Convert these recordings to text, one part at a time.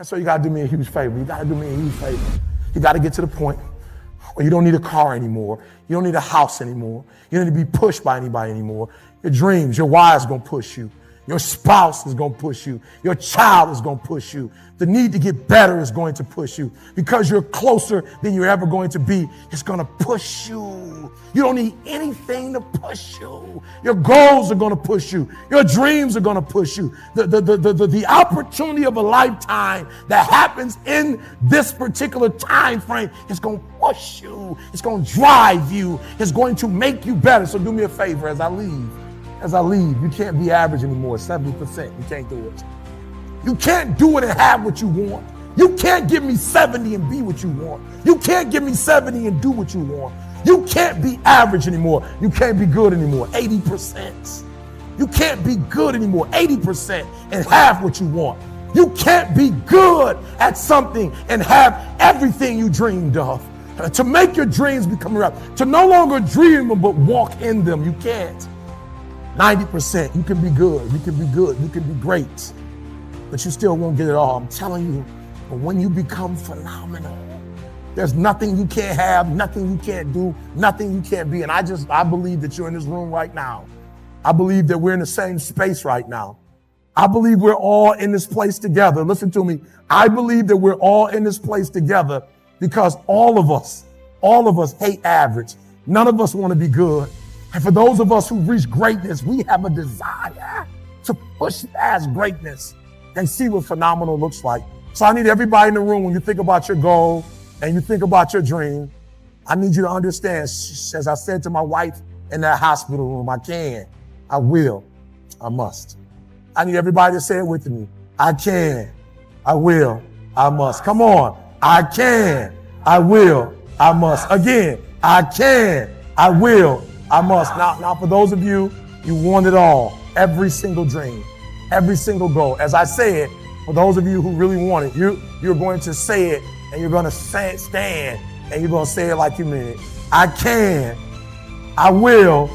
So you gotta do me a huge favor. You gotta do me a huge favor. You gotta get to the point where you don't need a car anymore. You don't need a house anymore. You don't need to be pushed by anybody anymore. Your dreams, your wives gonna push you. Your spouse is gonna push you. Your child is gonna push you. The need to get better is going to push you. Because you're closer than you're ever going to be, it's gonna push you. You don't need anything to push you. Your goals are gonna push you. Your dreams are gonna push you. The opportunity of a lifetime that happens in this particular time frame is gonna push you. It's gonna drive you. It's going to make you better. So do me a favor as I leave. You can't be average anymore, 70%. You can't do it. You can't do it and have what you want. You can't give me 70 and be what you want. You can't give me 70 and do what you want. You can't be average anymore. You can't be good anymore, 80%. You can't be good anymore, 80% and have what you want. You can't be good at something and have everything you dreamed of. To make your dreams become reality, to no longer dream them but walk in them, you can't. 90%, you can be good, you can be good, you can be great, but you still won't get it all. I'm telling you, but when you become phenomenal, there's nothing you can't have, nothing you can't do, nothing you can't be. And I believe that you're in this room right now. I believe that we're in the same space right now. I believe we're all in this place together. Listen to me. I believe that we're all in this place together because all of us hate average. None of us want to be good. And for those of us who've reached greatness, we have a desire to push past greatness and see what phenomenal looks like. So I need everybody in the room, when you think about your goal and you think about your dream, I need you to understand, as I said to my wife in that hospital room, I can, I will, I must. I need everybody to say it with me. I can, I will, I must. Come on. I can, I will, I must. Again, I can, I will, I must. Now, for those of you, you want it all. Every single dream, every single goal. As I said, for those of you who really want it, you're going to say it and you're going to stand and you're going to say it like you mean it. I can, I will,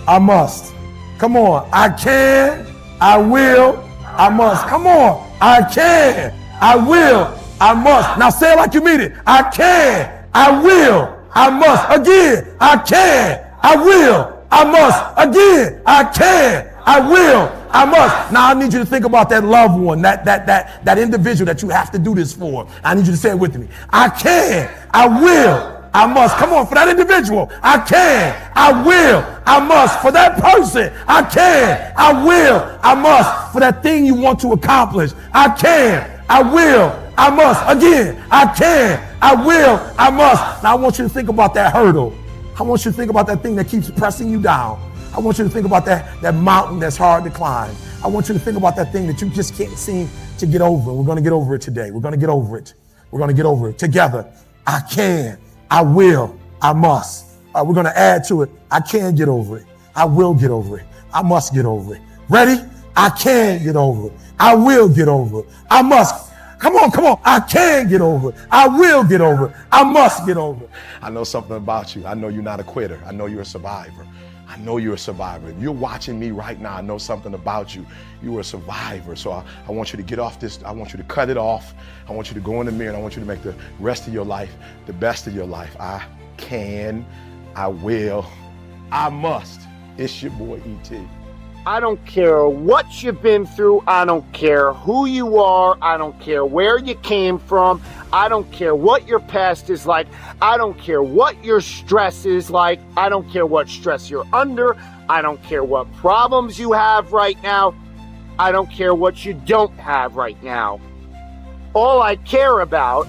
I must. Come on. I can, I will, I must. Come on. I can, I will, I must. Now say it like you mean it. I can, I will, I must. Again, I can, I will, I must. Again, I can, I will, I must. Now I need you to think about that loved one, that individual that you have to do this for. I need you to say it with me. I can, I will, I must. Come on, for that individual. I can, I will, I must. For that person, I can, I will, I must. For that thing you want to accomplish, I can, I will, I must. Again, I can, I will, I must. Now I want you to think about that hurdle. I want you to think about that thing that keeps pressing you down. I want you to think about that mountain that's hard to climb. I want you to think about that thing that you just can't seem to get over. We're going to get over it today. We're going to get over it. We're going to get over it together. I can, I will, I must. We're going to add to it. I can get over it. I will get over it. I must get over it. Ready? I can get over it. I will get over it. I must. Come on. I can get over it. I will get over it. I must get over it. I know something about you. I know you're not a quitter. I know you're a survivor. I know you're a survivor. If you're watching me right now, I know something about you. You are a survivor. So I want you to get off this. I want you to cut it off. I want you to go in the mirror and I want you to make the rest of your life the best of your life. I can, I will, I must. It's your boy E.T. I don't care what you've been through. I don't care who you are. I don't care where you came from. I don't care what your past is like. I don't care what your stress is like. I don't care what stress you're under. I don't care what problems you have right now. I don't care what you don't have right now. All I care about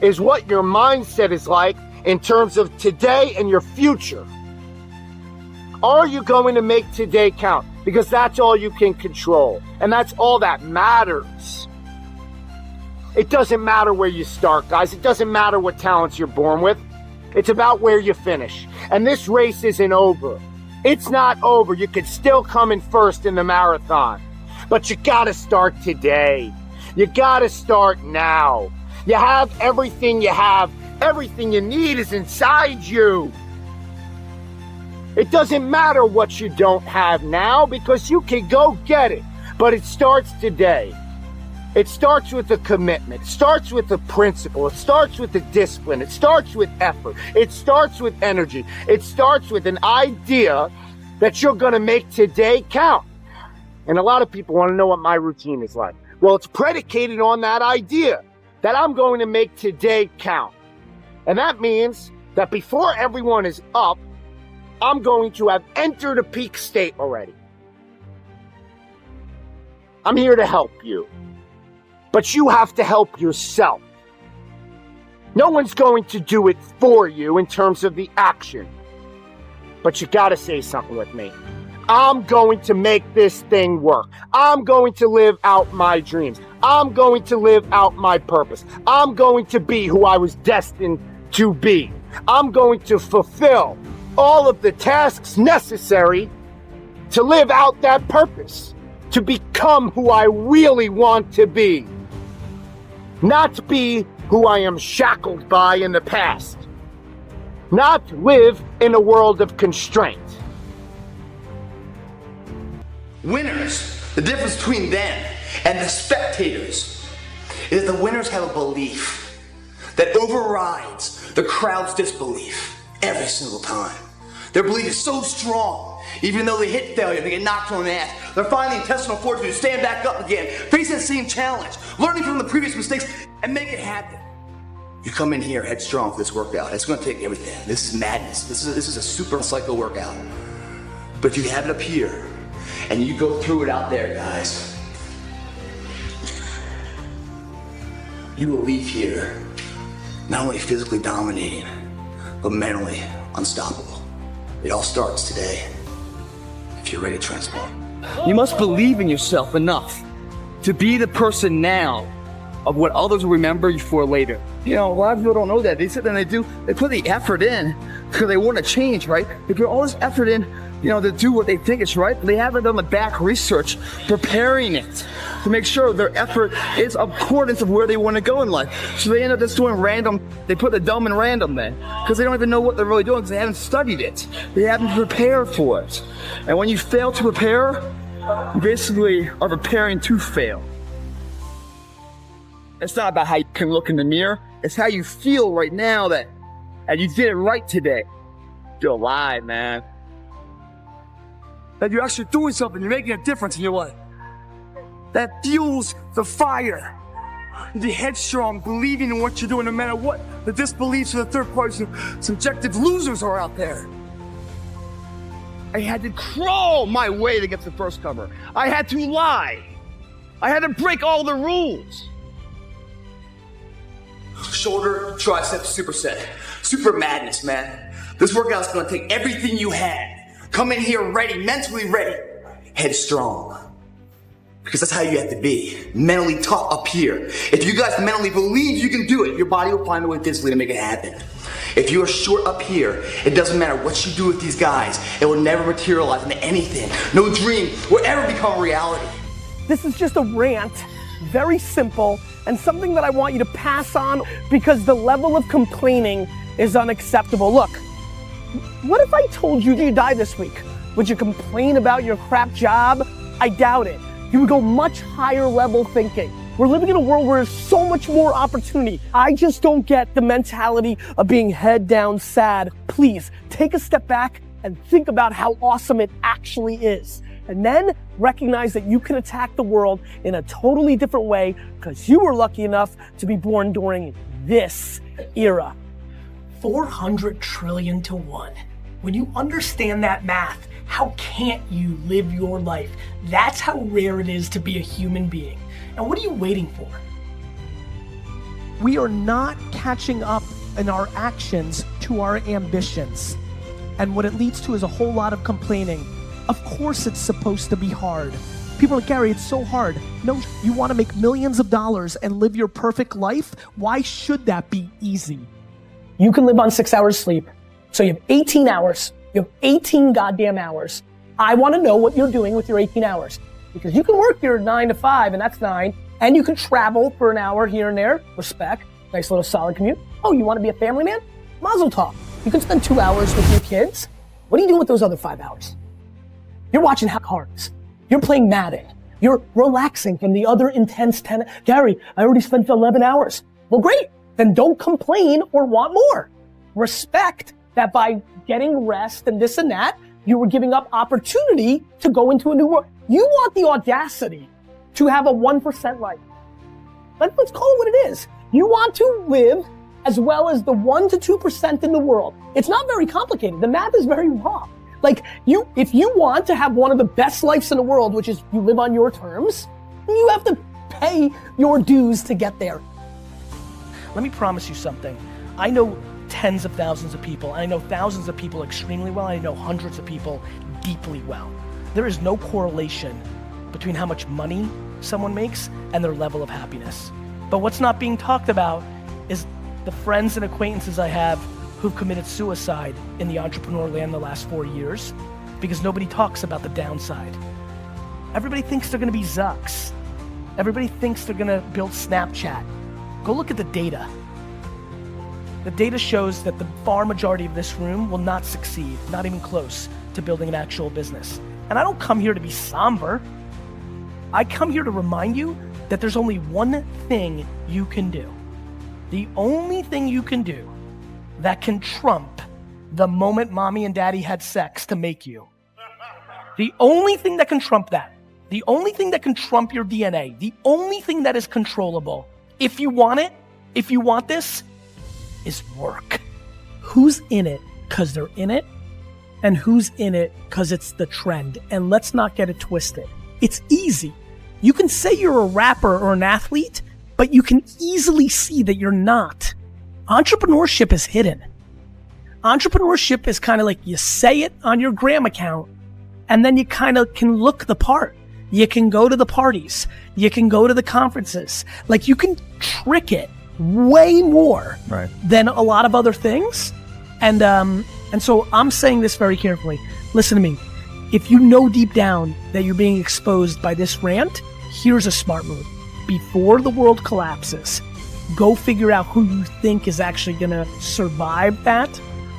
is what your mindset is like in terms of today and your future. Are you going to make today count? Because that's all you can control. And that's all that matters. It doesn't matter where you start, guys. It doesn't matter what talents you're born with. It's about where you finish. And this race isn't over. It's not over. You could still come in first in the marathon. But you gotta start today. You gotta start now. You have everything you have. Everything you need is inside you. It doesn't matter what you don't have now because you can go get it. But it starts today. It starts with a commitment. It starts with a principle. It starts with a discipline. It starts with effort. It starts with energy. It starts with an idea that you're going to make today count. And a lot of people want to know what my routine is like. Well, it's predicated on that idea that I'm going to make today count. And that means that before everyone is up, I'm going to have entered a peak state already. I'm here to help you. But you have to help yourself. No one's going to do it for you in terms of the action. But you gotta say something with me. I'm going to make this thing work. I'm going to live out my dreams. I'm going to live out my purpose. I'm going to be who I was destined to be. I'm going to fulfill all of the tasks necessary to live out that purpose, to become who I really want to be. Not be who I am shackled by in the past. Not live in a world of constraint. Winners, the difference between them and the spectators is the winners have a belief that overrides the crowd's disbelief every single time. Their belief is so strong, even though they hit failure, they get knocked on the ass, they're finding the intestinal fortitude to stand back up again, face the same challenge, learning from the previous mistakes, and make it happen. You come in here headstrong for this workout. It's going to take everything. This is madness. This is a super cycle workout. But if you have it up here, and you go through it out there, guys, you will leave here not only physically dominating, but mentally unstoppable. It all starts today, if you're ready to transform. You must believe in yourself enough to be the person now of what others will remember you for later. You know, a lot of people don't know that. They sit there and they put the effort in because they want to change, right? They put all this effort in, you know, to do what they think is right. They haven't done the back research, preparing it to make sure their effort is accordance of where they want to go in life. So they end up just doing random, they put the dumb in random then, because they don't even know what they're really doing because they haven't studied it. They haven't prepared for it. And when you fail to prepare, you basically are preparing to fail. It's not about how you can look in the mirror. It's how you feel right now that you did it right today. You're alive, man. That you're actually doing something. You're making a difference in your life. That fuels the fire. The headstrong, believing in what you're doing no matter what the disbeliefs of the third party subjective losers are out there. I had to crawl my way to get the first cover. I had to lie. I had to break all the rules. Shoulder, tricep, superset. Super madness, man. This workout's gonna take everything you had. Come in here ready, mentally ready, headstrong. Because that's how you have to be. Mentally tough up here. If you guys mentally believe you can do it, your body will find a way physically to make it happen. If you are short up here, it doesn't matter what you do with these guys, it will never materialize into anything. No dream will ever become reality. This is just a rant, very simple, and something that I want you to pass on because the level of complaining is unacceptable. Look, what if I told you you die this week? Would you complain about your crap job? I doubt it. You would go much higher level thinking. We're living in a world where there's so much more opportunity. I just don't get the mentality of being head down sad. Please take a step back and think about how awesome it actually is. And then recognize that you can attack the world in a totally different way because you were lucky enough to be born during this era. 400 trillion to 1. When you understand that math, how can't you live your life? That's how rare it is to be a human being. And what are you waiting for? We are not catching up in our actions to our ambitions. And what it leads to is a whole lot of complaining. Of course it's supposed to be hard. People are like, Gary, it's so hard. No, you want to make millions of dollars and live your perfect life? Why should that be easy? You can live on 6 hours sleep. So you have 18 hours. You have 18 goddamn hours. I want to know what you're doing with your 18 hours. Because you can work your 9 to 5, and that's 9. And you can travel for an hour here and there. Respect. Nice little solid commute. Oh, you want to be a family man? Mazel tov. You can spend 2 hours with your kids. What are you doing with those other 5 hours? You're watching cards. You're playing Madden. You're relaxing from the other intense 10. Gary, I already spent 11 hours. Well, great. Then don't complain or want more. Respect that by getting rest and this and that, you were giving up opportunity to go into a new world. You want the audacity to have a 1% life. Let's call it what it is. You want to live as well as the 1 to 2% in the world. It's not very complicated. The math is very raw. Like if you want to have one of the best lives in the world, which is you live on your terms, you have to pay your dues to get there. Let me promise you something. I know tens of thousands of people. I know thousands of people extremely well. I know hundreds of people deeply well. There is no correlation between how much money someone makes and their level of happiness. But what's not being talked about is the friends and acquaintances I have who've committed suicide in the entrepreneur land the last 4 years because nobody talks about the downside. Everybody thinks they're gonna be Zucks. Everybody thinks they're gonna build Snapchat. Go look at the data. The data shows that the far majority of this room will not succeed, not even close to building an actual business. And I don't come here to be somber. I come here to remind you that there's only one thing you can do. The only thing you can do that can trump the moment mommy and daddy had sex to make you. The only thing that can trump that, the only thing that can trump your DNA, the only thing that is controllable, if you want it, if you want this, is work. Who's in it because they're in it, and who's in it because it's the trend? And let's not get it twisted. It's easy. You can say you're a rapper or an athlete, but you can easily see that you're not. Entrepreneurship is hidden. Entrepreneurship is kind of like you say it on your gram account, and then you kind of can look the part. You can go to the parties. You can go to the conferences. Like you can trick it way more than a lot of other things. And so I'm saying this very carefully. Listen to me. If you know deep down that you're being exposed by this rant, here's a smart move. Before the world collapses, go figure out who you think is actually going to survive that.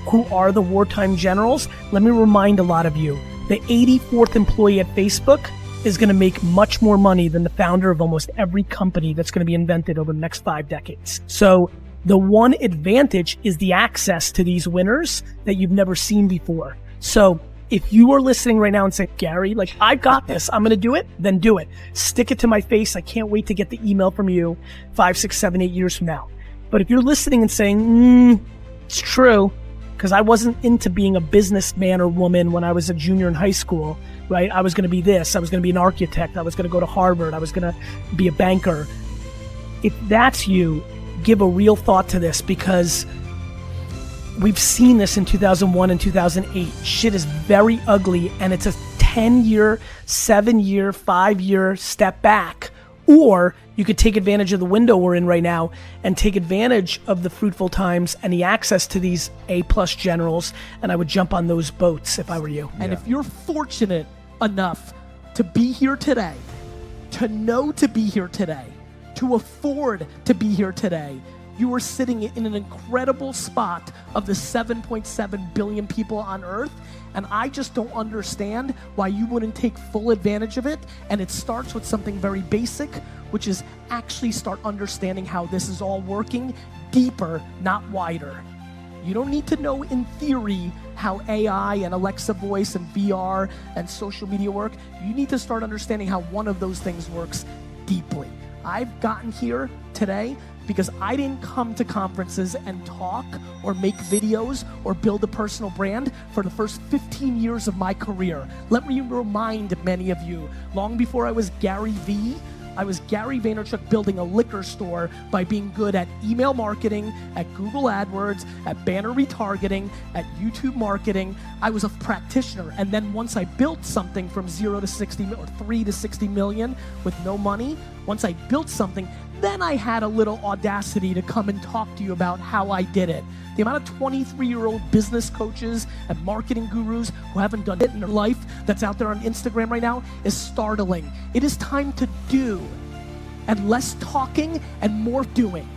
Who are the wartime generals? Let me remind a lot of you, the 84th employee at Facebook is going to make much more money than the founder of almost every company that's going to be invented over the next 5 decades. So the one advantage is the access to these winners that you've never seen before. So if you are listening right now and say, Gary, like, I've got this, I'm going to do it, then do it. Stick it to my face. I can't wait to get the email from you 5, 6, 7, 8 years from now. But if you're listening and saying, it's true, because I wasn't into being a businessman or woman when I was a junior in high school, right? I was going to be this. I was going to be an architect. I was going to go to Harvard. I was going to be a banker. If that's you, give a real thought to this, because we've seen this in 2001 and 2008. Shit is very ugly, and it's a 10-year, 7-year, 5-year step back. Or you could take advantage of the window we're in right now and take advantage of the fruitful times and the access to these A-plus generals, and I would jump on those boats if I were you. And if you're fortunate enough to be here today, to know to be here today, to afford to be here today, you are sitting in an incredible spot of the 7.7 billion people on Earth, and I just don't understand why you wouldn't take full advantage of it. And it starts with something very basic, which is actually start understanding how this is all working deeper, not wider. You don't need to know in theory how AI and Alexa voice and VR and social media work. You need to start understanding how one of those things works deeply. I've gotten here today because I didn't come to conferences and talk or make videos or build a personal brand for the first 15 years of my career. Let me remind many of you, long before I was Gary V, I was Gary Vaynerchuk building a liquor store by being good at email marketing, at Google AdWords, at banner retargeting, at YouTube marketing. I was a practitioner. And then once I built something from 0 to 60 or 3 to 60 million with no money, once I built something, then I had a little audacity to come and talk to you about how I did it. The amount of 23-year-old business coaches and marketing gurus who haven't done it in their life that's out there on Instagram right now is startling. It is time to do, and less talking and more doing.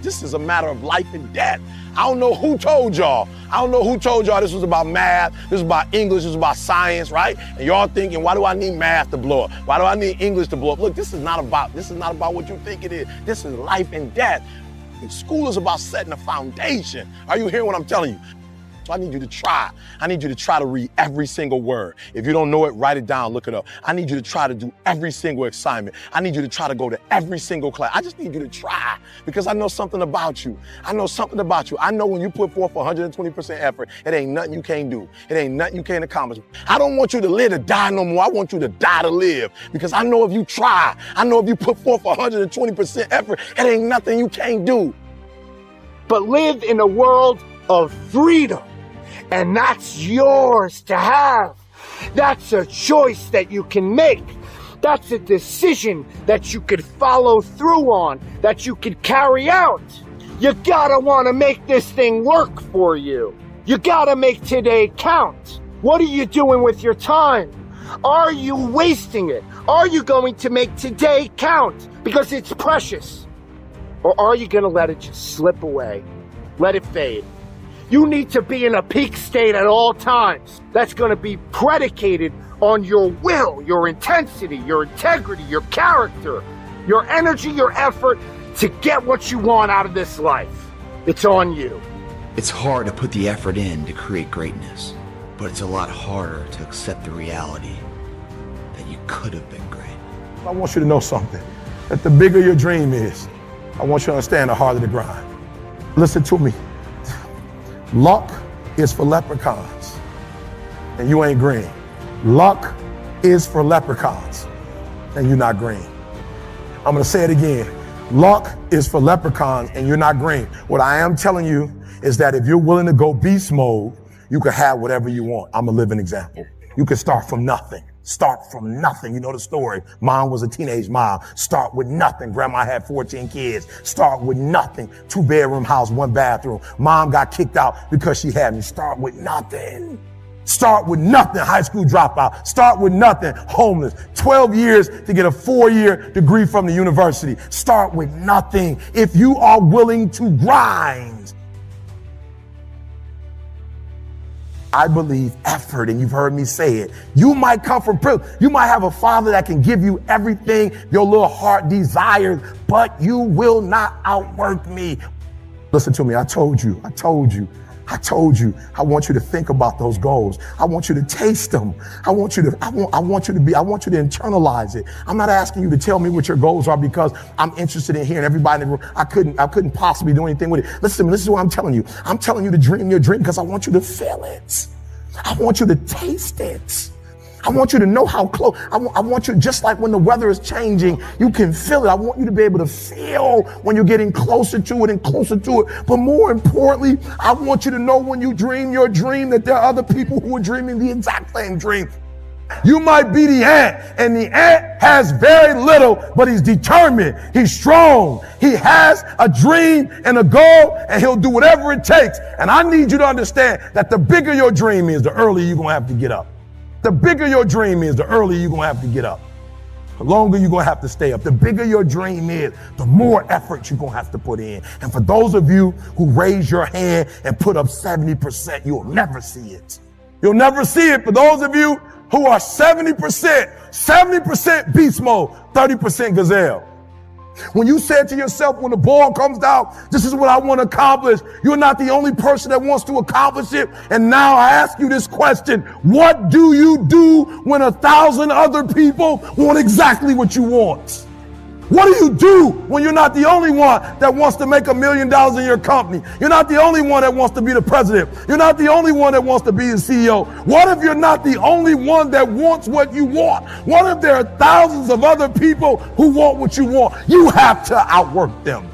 This is a matter of life and death. I don't know who told y'all. I don't know who told y'all this was about math, this was about English, this was about science, right? And y'all thinking, why do I need math to blow up? Why do I need English to blow up? Look, this is not about what you think it is. This is life and death. And school is about setting a foundation. Are you hearing what I'm telling you? So I need you to try. I need you to try to read every single word. If you don't know it, write it down, look it up. I need you to try to do every single assignment. I need you to try to go to every single class. I just need you to try because I know something about you. I know something about you. I know when you put forth 120% effort, it ain't nothing you can't do. It ain't nothing you can't accomplish. I don't want you to live to die no more. I want you to die to live because I know if you try, I know if you put forth 120% effort, it ain't nothing you can't do. But live in a world of freedom. And that's yours to have. That's a choice that you can make. That's a decision that you could follow through on, that you could carry out. You gotta wanna make this thing work for you. You gotta make today count. What are you doing with your time? Are you wasting it? Are you going to make today count because it's precious? Or are you gonna let it just slip away? Let it fade. You need to be in a peak state at all times. That's going to be predicated on your will, your intensity, your integrity, your character, your energy, your effort to get what you want out of this life. It's on you. It's hard to put the effort in to create greatness, but it's a lot harder to accept the reality that you could have been great. I want you to know something, that the bigger your dream is, I want you to understand the harder the grind. Listen to me. Luck is for leprechauns, and you ain't green. Luck is for leprechauns, and you're not green. I'm gonna say it again. Luck is for leprechauns, and you're not green. What I am telling you is that if you're willing to go beast mode, you can have whatever you want. I'm a living example. You can start from nothing. Start from nothing. You know the story. Mom was a teenage mom. Start with nothing. Grandma had 14 kids. Start with nothing. 2-bedroom house, 1 bathroom. Mom got kicked out because she had me. Start with nothing. Start with nothing. High school dropout. Start with nothing. Homeless. 12 years to get a 4-year degree from the university. Start with nothing. If you are willing to grind. I believe effort, and you've heard me say it. You might come from privilege. You might have a father that can give you everything your little heart desires, but you will not outwork me. Listen to me. I told you. I want you to think about those goals. I want you to taste them. I want you to internalize it. I'm not asking you to tell me what your goals are because I'm interested in hearing everybody in the room. I couldn't possibly do anything with it. Listen to me. This is what I'm telling you. I'm telling you to dream your dream because I want you to feel it. I want you to taste it. I want you to know how close. I want you, just like when the weather is changing, you can feel it. I want you to be able to feel when you're getting closer to it and closer to it. But more importantly, I want you to know when you dream your dream that there are other people who are dreaming the exact same dream. You might be the ant, and the ant has very little, but he's determined. He's strong. He has a dream and a goal, and he'll do whatever it takes. And I need you to understand that the bigger your dream is, the earlier you're going to have to get up. The bigger your dream is, the earlier you're going to have to get up. The longer you're going to have to stay up. The bigger your dream is, the more effort you're going to have to put in. And for those of you who raise your hand and put up 70%, you'll never see it. You'll never see it. For those of you who are 70% beast mode, 30% gazelle. When you said to yourself, when the ball comes down, this is what I want to accomplish. You're not the only person that wants to accomplish it. And now I ask you this question. What do you do when 1,000 other people want exactly what you want? What do you do when you're not the only one that wants to make $1 million in your company? You're not the only one that wants to be the president. You're not the only one that wants to be the CEO. What if you're not the only one that wants what you want? What if there are thousands of other people who want what you want? You have to outwork them.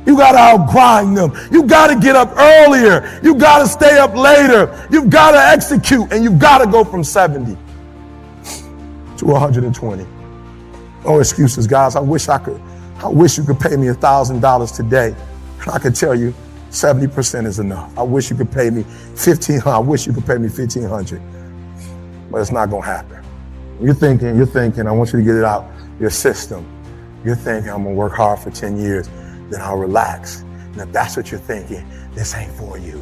You got to outgrind them. You got to get up earlier. You got to stay up later. You've got to execute, and you've got to go from 70 to 120. No excuses, guys. I wish you could pay me $1,000 today. And I could tell you 70% is enough. I wish you could pay me $1,500. I wish you could pay me $1,500. But it's not gonna happen. You're thinking, I want you to get it out your system. You're thinking, I'm gonna work hard for 10 years, then I'll relax. And if that's what you're thinking, this ain't for you.